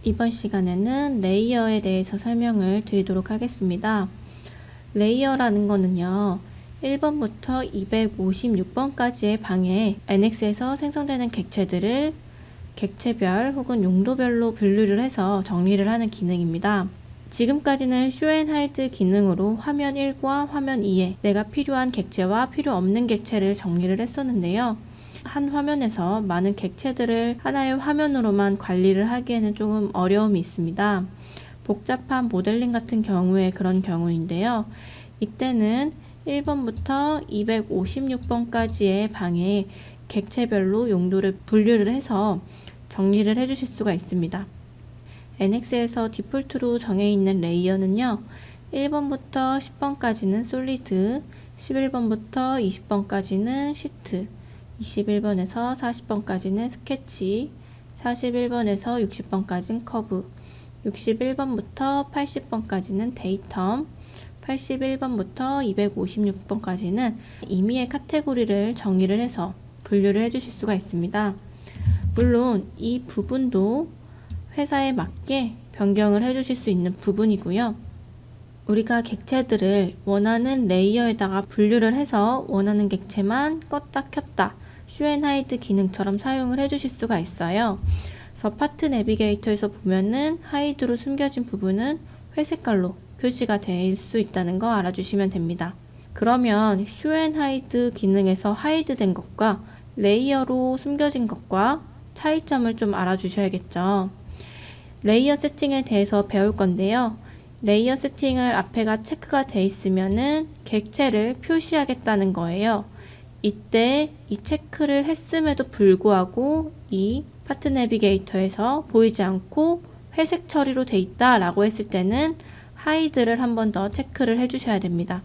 이번 시간에는 레이어에 대해서 설명을 드리도록 하겠습니다. 레이어라는 거는요, 1번부터 256번까지의 방에 NX에서 생성되는 객체들을 객체별 혹은 용도별로 분류를 해서 정리를 하는 기능입니다. 지금까지는 쇼앤하이드 기능으로 화면 1과 화면 2에 내가 필요한 객체와 필요 없는 객체를 정리를 했었는데요. 한 화면에서 많은 객체들을 하나의 화면으로만 관리를 하기에는 조금 어려움이 있습니다. 복잡한 모델링 같은 경우에 그런 경우인데요. 이때는 1번부터 256번까지의 방에 객체별로 용도를 분류를 해서 정리를 해주실 수가 있습니다. NX에서 디폴트로 정해있는 레이어는요, 1번부터 10번까지는 솔리드, 11번부터 20번까지는 시트, 21번에서 40번까지는 스케치, 41번에서 60번까지는 커브, 61번부터 80번까지는 데이텀, 81번부터 256번까지는 임의의 카테고리를 정의를 해서 분류를 해주실 수가 있습니다. 물론 이 부분도 회사에 맞게 변경을 해주실 수 있는 부분이고요. 우리가 객체들을 원하는 레이어에다가 분류를 해서 원하는 객체만 껐다 켰다 쇼앤하이드 기능처럼 사용을 해주실 수가 있어요. 그래서 파트 내비게이터에서 보면은 하이드로 숨겨진 부분은 회색깔로 표시가 될 수 있다는 거 알아주시면 됩니다. 그러면 쇼앤하이드 기능에서 하이드 된 것과 레이어로 숨겨진 것과 차이점을 좀 알아주셔야겠죠. 레이어 세팅에 대해서 배울 건데요. 레이어 세팅을 앞에가 체크가 돼 있으면은 객체를 표시하겠다는 거예요. 이때 이 체크를 했음에도 불구하고 이 파트 내비게이터에서 보이지 않고 회색 처리로 돼 있다 라고 했을 때는 하이드를 한 번 더 체크를 해 주셔야 됩니다.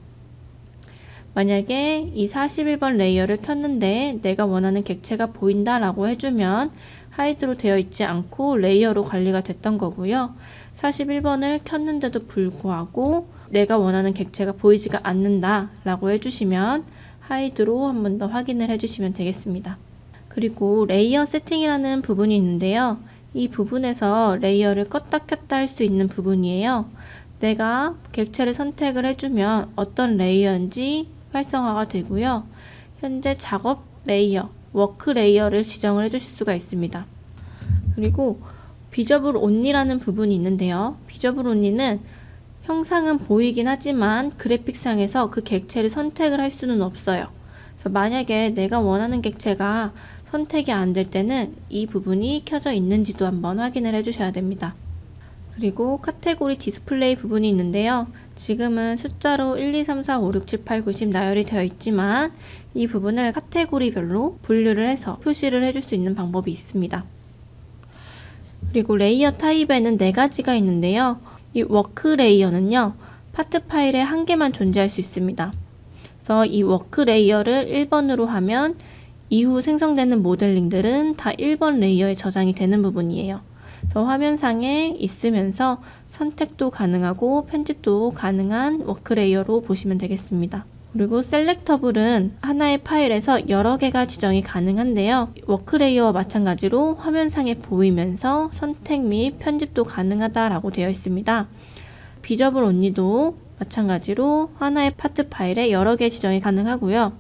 만약에 이 41번 레이어를 켰는데 내가 원하는 객체가 보인다 라고 해주면 하이드로 되어 있지 않고 레이어로 관리가 됐던 거고요. 41번을 켰는데도 불구하고 내가 원하는 객체가 보이지가 않는다 라고 해주시면 하이드로 한 번 더 확인을 해주시면 되겠습니다. 그리고 레이어 세팅이라는 부분이 있는데요. 이 부분에서 레이어를 껐다 켰다 할 수 있는 부분이에요. 내가 객체를 선택을 해주면 어떤 레이어인지 활성화가 되고요. 현재 작업 레이어, 워크 레이어를 지정을 해주실 수가 있습니다. 그리고 비저블 온리라는 부분이 있는데요. 비저블 온리는 형상은 보이긴 하지만 그래픽상에서 그 객체를 선택을 할 수는 없어요. 그래서 만약에 내가 원하는 객체가 선택이 안 될 때는 이 부분이 켜져 있는지도 한번 확인을 해주셔야 됩니다. 그리고 카테고리 디스플레이 부분이 있는데요. 지금은 숫자로 1, 2, 3, 4, 5, 6, 7, 8, 9, 10 나열이 되어 있지만 이 부분을 카테고리별로 분류를 해서 표시를 해줄 수 있는 방법이 있습니다. 그리고 레이어 타입에는 4가지가 있는데요. 이 워크 레이어는요, 파트 파일에 한 개만 존재할 수 있습니다. 그래서 이 워크 레이어를 1번으로 하면 이후 생성되는 모델링들은 다 1번 레이어에 저장이 되는 부분이에요. 그래서 화면상에 있으면서 선택도 가능하고 편집도 가능한 워크 레이어로 보시면 되겠습니다. 그리고 셀렉터블은 하나의 파일에서 여러 개가 지정이 가능한데요. 워크 레이어와 마찬가지로 화면상에 보이면서 선택 및 편집도 가능하다라고 되어 있습니다. 비저블 온리도 마찬가지로 하나의 파트 파일에 여러 개 지정이 가능하고요.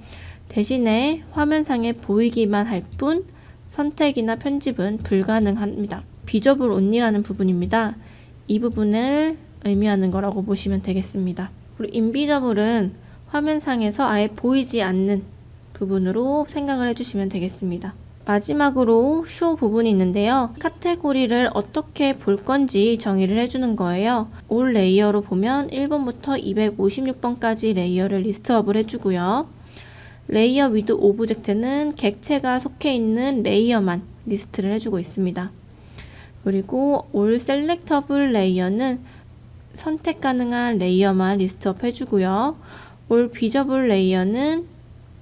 대신에 화면상에 보이기만 할 뿐 선택이나 편집은 불가능합니다. 비저블 온리라는 부분입니다. 이 부분을 의미하는 거라고 보시면 되겠습니다. 그리고 인비저블은 화면상에서 아예 보이지 않는 부분으로 생각을 해주시면 되겠습니다. 마지막으로 쇼 부분이 있는데요. 카테고리를 어떻게 볼 건지 정의를 해주는 거예요. 올 레이어로 보면 1번부터 256번까지 레이어를 리스트업을 해주고요. 레이어 위드 오브젝트는 객체가 속해 있는 레이어만 리스트를 해주고 있습니다. 그리고 올 셀렉터블 레이어는 선택 가능한 레이어만 리스트업 해주고요. 올 비저블 레이어는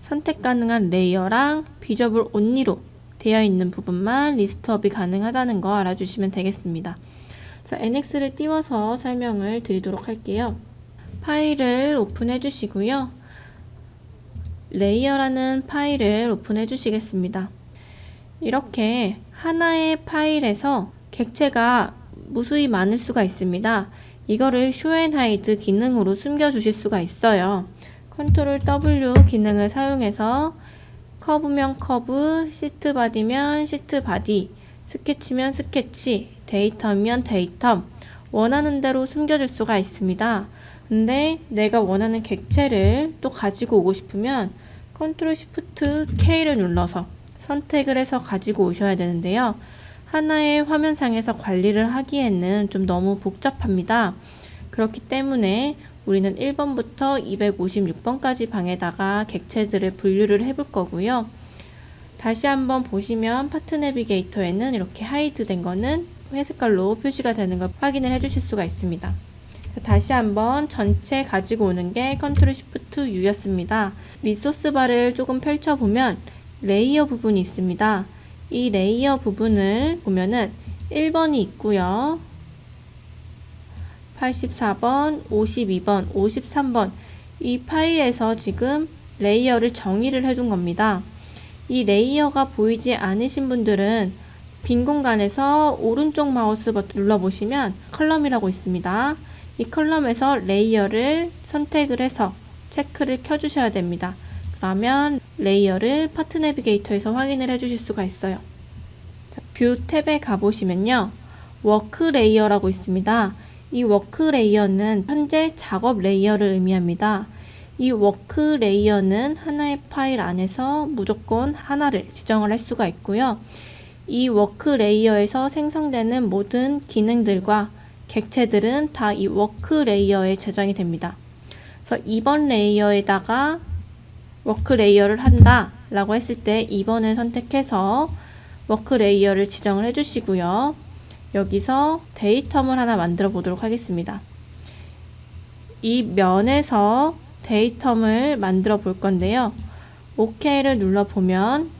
선택 가능한 레이어랑 비저블 온리로 되어 있는 부분만 리스트업이 가능하다는 거 알아주시면 되겠습니다. 그래서 NX를 띄워서 설명을 드리도록 할게요. 파일을 오픈해 주시고요. 레이어라는 파일을 오픈해 주시겠습니다. 이렇게 하나의 파일에서 객체가 무수히 많을 수가 있습니다. 이거를 쇼 앤 하이드 기능으로 숨겨 주실 수가 있어요. 컨트롤 W 기능을 사용해서 커브면 커브, 시트 바디면 시트 바디, 스케치면 스케치, 데이터면 데이터, 원하는 대로 숨겨줄 수가 있습니다. 근데 내가 원하는 객체를 또 가지고 오고 싶으면 컨트롤 시프트 K를 눌러서 선택을 해서 가지고 오셔야 되는데요. 하나의 화면상에서 관리를 하기에는 좀 너무 복잡합니다. 그렇기 때문에 우리는 1번부터 256번까지 방에다가 객체들을 분류를 해볼 거고요. 다시 한번 보시면 파트 내비게이터에는 이렇게 하이드 된 거는 회색깔로 표시가 되는 걸 확인을 해 주실 수가 있습니다. 다시 한번 전체 가지고 오는 게 컨트롤 시프트 U였습니다. 리소스 바를 조금 펼쳐보면 레이어 부분이 있습니다. 이 레이어 부분을 보면은 1번이 있고요. 84번, 52번, 53번 이 파일에서 지금 레이어를 정의를 해둔 겁니다. 이 레이어가 보이지 않으신 분들은 빈 공간에서 오른쪽 마우스 버튼 눌러보시면 컬럼이라고 있습니다. 이 컬럼에서 레이어를 선택을 해서 체크를 켜주셔야 됩니다. 그러면 레이어를 파트 내비게이터에서 확인을 해주실 수가 있어요. 자, 뷰 탭에 가보시면요. 워크 레이어라고 있습니다. 이 워크 레이어는 현재 작업 레이어를 의미합니다. 이 워크 레이어는 하나의 파일 안에서 무조건 하나를 지정을 할 수가 있고요. 이 워크 레이어에서 생성되는 모든 기능들과 객체들은 다 이 워크 레이어에 저장이 됩니다. 그래서 2번 레이어에다가 워크 레이어를 한다 라고 했을 때 2번을 선택해서 워크 레이어를 지정을 해주시고요. 여기서 데이텀을 하나 만들어 보도록 하겠습니다. 이 면에서 데이텀을 만들어 볼 건데요. OK를 눌러보면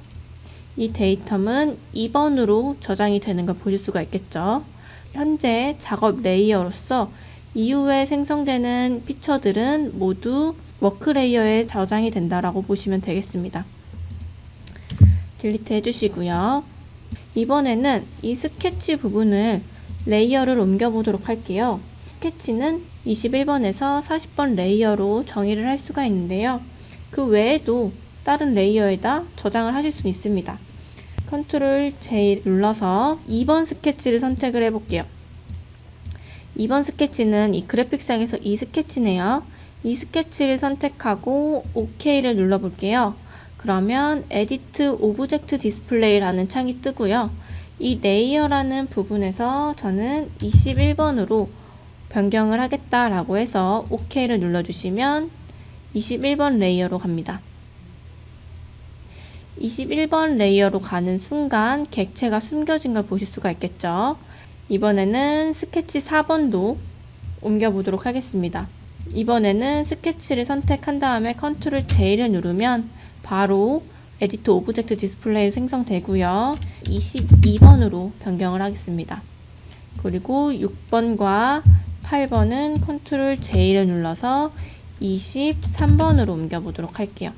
이 데이텀은 2번으로 저장이 되는 걸 보실 수가 있겠죠. 현재 작업 레이어로서 이후에 생성되는 피처들은 모두 워크 레이어에 저장이 된다라고 보시면 되겠습니다. 딜리트 해주시고요. 이번에는 이 스케치 부분을 레이어를 옮겨 보도록 할게요. 스케치는 21번에서 40번 레이어로 정의를 할 수가 있는데요. 그 외에도 다른 레이어에다 저장을 하실 수 있습니다. 컨트롤 J 눌러서 2번 스케치를 선택을 해볼게요. 2번 스케치는 이 그래픽상에서 이 스케치네요. 이 스케치를 선택하고 OK를 눌러볼게요. 그러면 Edit Object Display라는 창이 뜨고요. 이 레이어라는 부분에서 저는 21번으로 변경을 하겠다라고 해서 OK를 눌러주시면 21번 레이어로 갑니다. 21번 레이어로 가는 순간 객체가 숨겨진 걸 보실 수가 있겠죠. 이번에는 스케치 4번도 옮겨보도록 하겠습니다. 이번에는 스케치를 선택한 다음에 컨트롤 J를 누르면 바로 에디트 오브젝트 디스플레이 생성되고요. 22번으로 변경을 하겠습니다. 그리고 6번과 8번은 컨트롤 J를 눌러서 23번으로 옮겨보도록 할게요.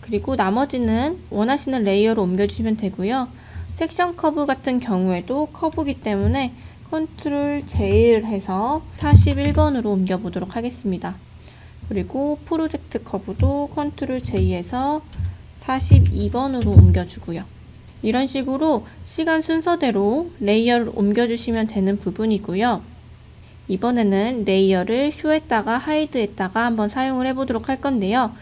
그리고 나머지는 원하시는 레이어로 옮겨주시면 되고요. 섹션 커브 같은 경우에도 커브이기 때문에 컨트롤 J를 해서 41번으로 옮겨보도록 하겠습니다. 그리고 프로젝트 커브도 컨트롤 J에서 42번으로 옮겨주고요. 이런 식으로 시간 순서대로 레이어를 옮겨주시면 되는 부분이고요. 이번에는 레이어를 쇼했다가 하이드했다가 한번 사용을 해보도록 할 건데요.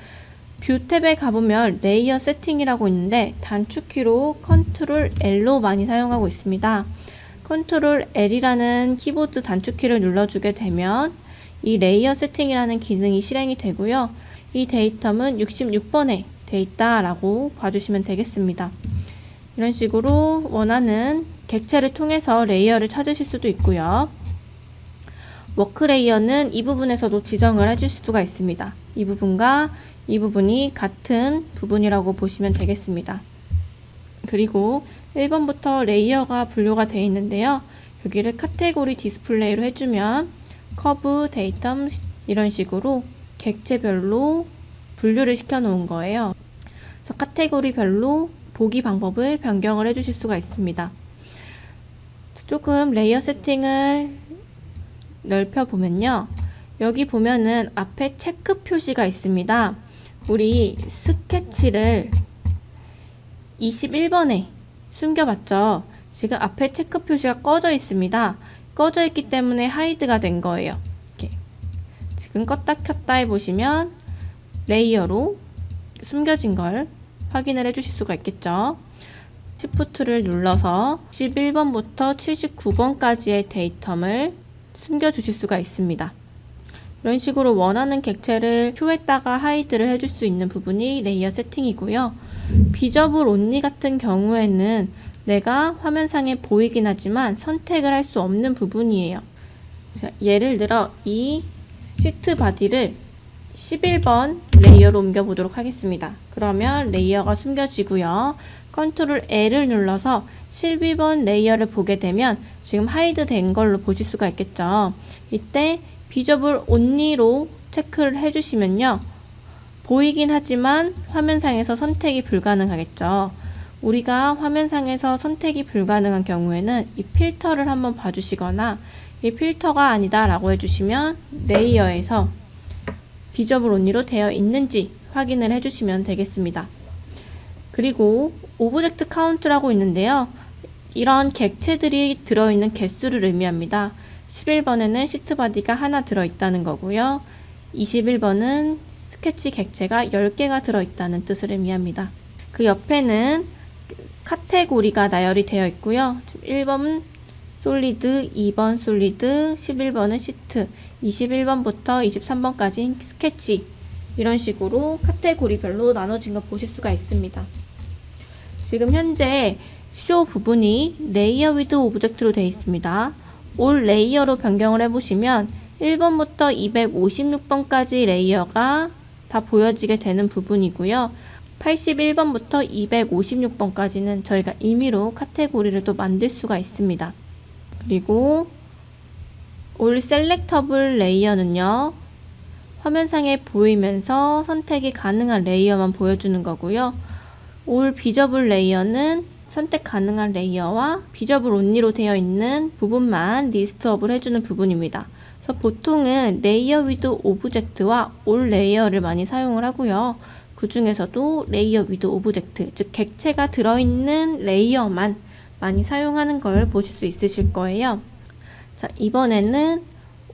뷰 탭에 가보면 레이어 세팅이라고 있는데 단축키로 컨트롤 L로 많이 사용하고 있습니다. 컨트롤 L이라는 키보드 단축키를 눌러주게 되면 이 레이어 세팅이라는 기능이 실행이 되고요. 이 데이텀은 66번에 돼 있다라고 봐주시면 되겠습니다. 이런 식으로 원하는 객체를 통해서 레이어를 찾으실 수도 있고요. 워크 레이어는 이 부분에서도 지정을 해주실 수가 있습니다. 이 부분과 이 부분이 같은 부분이라고 보시면 되겠습니다. 그리고 1번부터 레이어가 분류가 되어 있는데요. 여기를 카테고리 디스플레이로 해주면 커브, 데이텀 이런 식으로 객체별로 분류를 시켜 놓은 거예요. 그래서 카테고리별로 보기 방법을 변경을 해주실 수가 있습니다. 조금 레이어 세팅을 넓혀 보면요, 여기 보면은 앞에 체크 표시가 있습니다. 우리 스케치를 21번에 숨겨봤죠. 지금 앞에 체크 표시가 꺼져 있습니다. 꺼져 있기 때문에 하이드가 된 거예요. 이렇게. 지금 껐다 켰다 해보시면 레이어로 숨겨진 걸 확인을 해주실 수가 있겠죠. 시프트를 눌러서 11번부터 79번까지의 데이텀을 숨겨주실 수가 있습니다. 이런 식으로 원하는 객체를 쇼했다가 하이드를 해줄 수 있는 부분이 레이어 세팅이고요. 비저블 온리 같은 경우에는 내가 화면상에 보이긴 하지만 선택을 할 수 없는 부분이에요. 자, 예를 들어 이 시트 바디를 11번 레이어로 옮겨 보도록 하겠습니다. 그러면 레이어가 숨겨지고요. 컨트롤 L을 눌러서 12번 레이어를 보게 되면 지금 하이드 된 걸로 보실 수가 있겠죠. 이때 비저블 온리로 체크를 해주시면요, 보이긴 하지만 화면상에서 선택이 불가능하겠죠. 우리가 화면상에서 선택이 불가능한 경우에는 이 필터를 한번 봐주시거나 이 필터가 아니다 라고 해주시면 레이어에서 비저블 온리로 되어 있는지 확인을 해주시면 되겠습니다. 그리고 오브젝트 카운트라고 있는데요, 이런 객체들이 들어있는 개수를 의미합니다. 11번에는 시트 바디가 하나 들어있다는 거고요. 21번은 스케치 객체가 10개가 들어있다는 뜻을 의미합니다. 그 옆에는 카테고리가 나열이 되어 있고요. 1번 솔리드, 2번 솔리드, 11번은 시트, 21번부터 23번까지 스케치, 이런 식으로 카테고리별로 나눠진 거 보실 수가 있습니다. 지금 현재 쇼 부분이 레이어 위드 오브젝트로 되어 있습니다. 올 레이어로 변경을 해보시면 1번부터 256번까지 레이어가 다 보여지게 되는 부분이고요. 81번부터 256번까지는 저희가 임의로 카테고리를 또 만들 수가 있습니다. 그리고 올 셀렉터블 레이어는요, 화면상에 보이면서 선택이 가능한 레이어만 보여주는 거고요. 올 비저블 레이어는 선택 가능한 레이어와 비저블 온리로 되어 있는 부분만 리스트업을 해주는 부분입니다. 그래서 보통은 레이어 위드 오브젝트와 올 레이어를 많이 사용을 하고요. 그 중에서도 레이어 위드 오브젝트, 즉 객체가 들어있는 레이어만 많이 사용하는 걸 보실 수 있으실 거예요. 자, 이번에는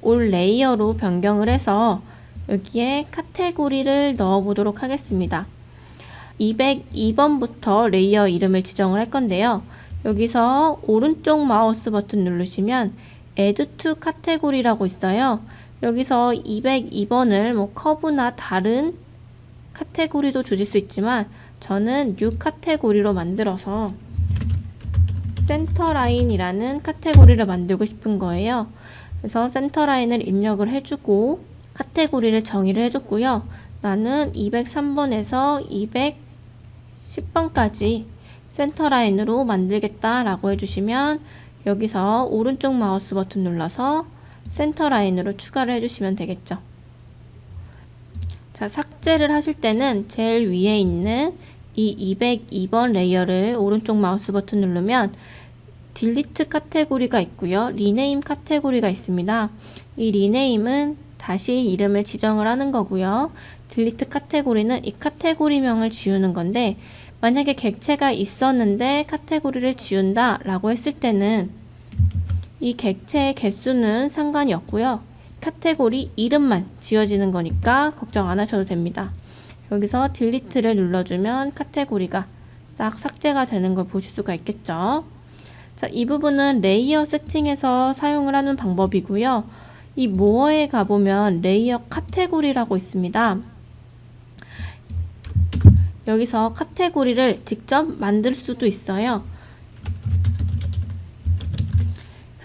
올 레이어로 변경을 해서 여기에 카테고리를 넣어 보도록 하겠습니다. 202번부터 레이어 이름을 지정을 할 건데요. 여기서 오른쪽 마우스 버튼 누르시면 Add to 카테고리라고 있어요. 여기서 202번을 뭐 커브나 다른 카테고리도 주실 수 있지만 저는 New 카테고리로 만들어서 센터라인이라는 카테고리를 만들고 싶은 거예요. 그래서 센터라인을 입력을 해주고 카테고리를 정의를 해줬고요. 나는 203번에서 210번까지 센터라인으로 만들겠다 라고 해주시면 여기서 오른쪽 마우스 버튼 눌러서 센터라인으로 추가를 해주시면 되겠죠. 자, 삭제를 하실 때는 제일 위에 있는 이 202번 레이어를 오른쪽 마우스 버튼 누르면 딜리트 카테고리가 있고요. 리네임 카테고리가 있습니다. 이 리네임은 다시 이름을 지정을 하는 거고요. 딜리트 카테고리는 이 카테고리명을 지우는 건데, 만약에 객체가 있었는데 카테고리를 지운다 라고 했을 때는 이 객체의 개수는 상관이 없고요. 카테고리 이름만 지워지는 거니까 걱정 안 하셔도 됩니다. 여기서 딜리트를 눌러주면 카테고리가 싹 삭제가 되는 걸 보실 수가 있겠죠. 자, 이 부분은 레이어 세팅에서 사용을 하는 방법이고요. 이 모어에 가보면 레이어 카테고리라고 있습니다. 여기서 카테고리를 직접 만들 수도 있어요.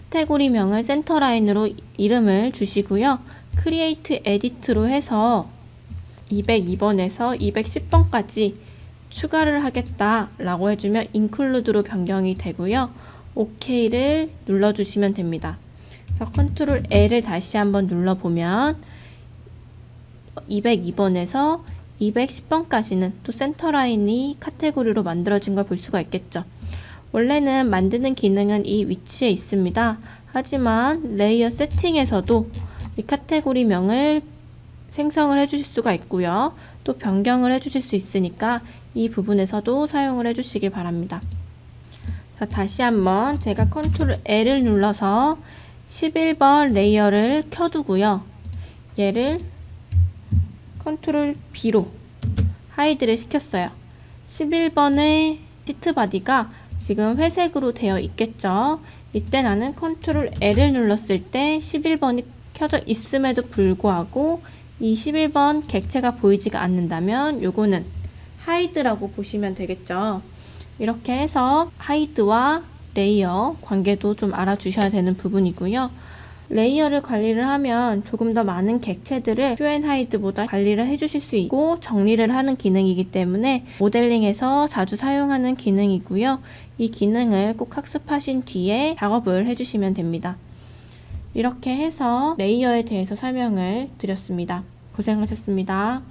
카테고리명을 센터라인으로 이름을 주시고요. 크리에이트 에디트로 해서 202번에서 210번까지 추가를 하겠다 라고 해주면 include로 변경이 되고요. OK를 눌러주시면 됩니다. 그래서 컨트롤 L을 다시 한번 눌러보면 202번에서 210번까지는 또 센터라인이 카테고리로 만들어진 걸 볼 수가 있겠죠. 원래는 만드는 기능은 이 위치에 있습니다. 하지만 레이어 세팅에서도 이 카테고리명을 생성을 해주실 수가 있고요. 또 변경을 해주실 수 있으니까 이 부분에서도 사용을 해주시길 바랍니다. 자, 다시 한번 제가 컨트롤 L을 눌러서 11번 레이어를 켜두고요. 얘를 컨트롤 B로 하이드를 시켰어요. 11번의 시트 바디가 지금 회색으로 되어 있겠죠. 이때 나는 컨트롤 L을 눌렀을 때 11번이 켜져 있음에도 불구하고 이 11번 객체가 보이지가 않는다면 요거는 하이드라고 보시면 되겠죠. 이렇게 해서 하이드와 레이어 관계도 좀 알아주셔야 되는 부분이고요. 레이어를 관리를 하면 조금 더 많은 객체들을 쇼앤하이드보다 관리를 해주실 수 있고 정리를 하는 기능이기 때문에 모델링에서 자주 사용하는 기능이고요. 이 기능을 꼭 학습하신 뒤에 작업을 해주시면 됩니다. 이렇게 해서 레이어에 대해서 설명을 드렸습니다. 고생하셨습니다.